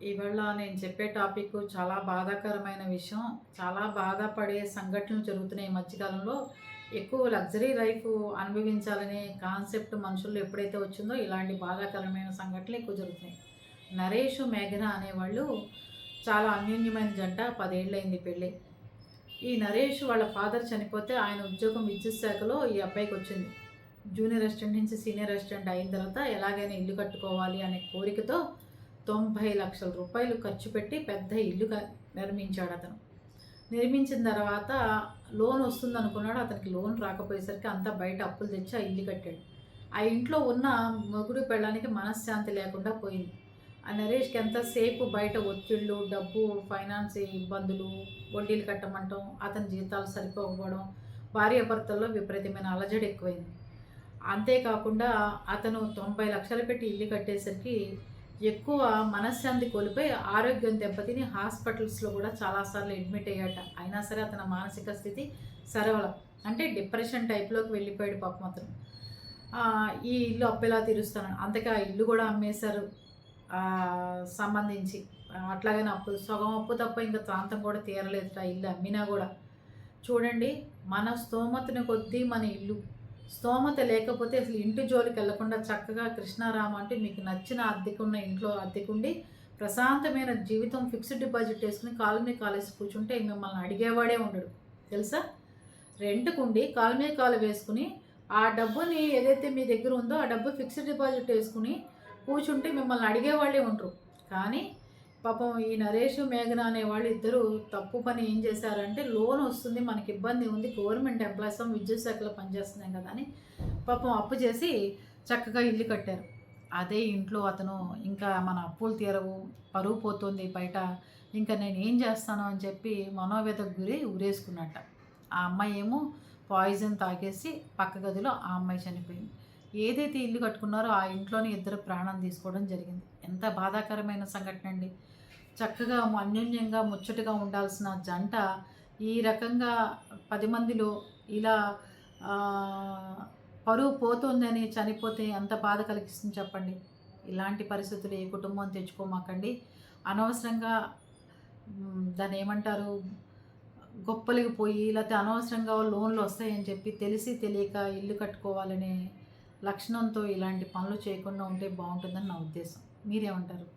ఇవాళ నేను చెప్పే టాపిక్ చాలా బాధాకరమైన విషయం. చాలా బాధపడే సంఘటనలు జరుగుతున్నాయి ఈ మధ్యకాలంలో. ఎక్కువ లగ్జరీ లైఫ్ అనుభవించాలనే కాన్సెప్ట్ మనుషుల్లో ఎప్పుడైతే వచ్చిందో ఇలాంటి బాధాకరమైన సంఘటనలు ఎక్కువ జరుగుతున్నాయి. నరేష్, మేఘన అనేవాళ్ళు చాలా అన్యోన్యమైన జంట. 10 ఏళ్ళయింది పెళ్ళి. ఈ నరేష్ వాళ్ళ ఫాదర్ చనిపోతే ఆయన ఉద్యోగం విద్యుత్ శాఖలో ఈ అబ్బాయికి వచ్చింది. జూనియర్ అసిస్టెంట్ నుంచి సీనియర్ అసిస్టెంట్ అయిన తర్వాత ఎలాగైనా ఇల్లు కట్టుకోవాలి అనే కోరికతో 90 లక్షల రూపాయలు ఖర్చు పెట్టి పెద్ద ఇల్లు నిర్మించాడు అతను. నిర్మించిన తర్వాత లోన్ వస్తుంది అనుకున్నాడు. అతనికి లోన్ రాకపోయేసరికి అంతా బయట అప్పులు తెచ్చి ఆ ఇల్లు కట్టాడు. ఆ ఇంట్లో ఉన్న మొగుడు పెళ్ళానికి మనశ్శాంతి లేకుండా పోయింది. ఆ నరేష్కి ఎంతసేపు బయట ఒత్తిళ్ళు, డబ్బు, ఫైనాన్స్ ఇబ్బందులు, వడ్డీలు కట్టమంటాం, అతని జీతాలు సరిపోకపోవడం, భార్యాభర్తల్లో విపరీతమైన అలజడి ఎక్కువైంది. అంతేకాకుండా అతను 90 లక్షలు పెట్టి ఇల్లు కట్టేసరికి ఎక్కువ మనశ్శాంతి కోల్పోయి ఆరోగ్యం దెబ్బతిని హాస్పిటల్స్లో కూడా చాలాసార్లు అడ్మిట్ అయ్యాట. అయినా సరే అతని మానసిక స్థితి సరవల, అంటే డిప్రెషన్ టైప్లోకి వెళ్ళిపోయాడు పాపం అతను. ఈ ఇల్లు అప్పు ఎలా తీరుస్తాను, అంతకే ఆ ఇల్లు కూడా అమ్మేశారు సంబంధించి. అట్లాగనే అప్పు, సగం అప్పు తప్ప ఇంకా ప్రాంతం కూడా తీరలేదు ఆ ఇల్లు అమ్మినా కూడా. చూడండి, మన స్తోమతని కొద్దీ మన ఇల్లు. స్తోమత లేకపోతే అసలు ఇంటి జోలికి వెళ్లకుండా చక్కగా కృష్ణారామ అంటే మీకు నచ్చిన అద్దెకున్న ఇంట్లో అద్దెకుండి ప్రశాంతమైన జీవితం ఫిక్స్డ్ డిపాజిట్ వేసుకుని కాలు మీద కాలేసి కూర్చుంటే మిమ్మల్ని అడిగేవాడే ఉండడు తెలుసా. రెంట్కుండి కాలు మీద కాలు వేసుకుని ఆ డబ్బుని ఏదైతే మీ దగ్గర ఉందో ఆ డబ్బు ఫిక్స్డ్ డిపాజిట్ వేసుకుని కూర్చుంటే మిమ్మల్ని అడిగేవాళ్ళే ఉండరు. కానీ పాపం ఈ నరేష్, మేఘన అనే వాళ్ళు ఇద్దరు తప్పు పని ఏం చేశారంటే, లోన్ వస్తుంది, మనకి ఇబ్బంది ఉంది, గవర్నమెంట్ ఎంప్లాయీస్ విద్యుత్ శాఖలో పనిచేస్తున్నాం కదా అని పాపం అప్పు చేసి చక్కగా ఇల్లు కట్టారు. అదే ఇంట్లో అతను ఇంకా మన అప్పులు తీరవు, పరువు పోతుంది బయట, ఇంకా నేను ఏం చేస్తాను అని చెప్పి మనోవేదకు గురి ఉరేసుకున్నట్ట. ఆ అమ్మాయి ఏమో పాయిజన్ తాగేసి పక్క గదిలో ఆ అమ్మాయి చనిపోయింది. ఏదైతే ఇల్లు కట్టుకున్నారో ఆ ఇంట్లోనే ఇద్దరు ప్రాణం తీసుకోవడం జరిగింది. ఎంత బాధాకరమైన సంఘటన అండి. చక్కగా అన్యోన్యంగా ముచ్చటగా ఉండాల్సిన జంట ఈ రకంగా 10 మందిలో ఇలా పరువు పోతుందని చనిపోతే ఎంత బాధ కలిగిస్తుంది చెప్పండి. ఇలాంటి పరిస్థితులు ఏ కుటుంబం తెచ్చుకోమాకండి. అనవసరంగా దాన్ని ఏమంటారు, గొప్పలకి పోయి లేకపోతే అనవసరంగా లోన్లు వస్తాయని చెప్పి తెలిసి తెలియక ఇల్లు కట్టుకోవాలనే లక్షణంతో ఇలాంటి పనులు చేయకుండా ఉంటే బాగుంటుందని నా ఉద్దేశం. మీరేమంటారు?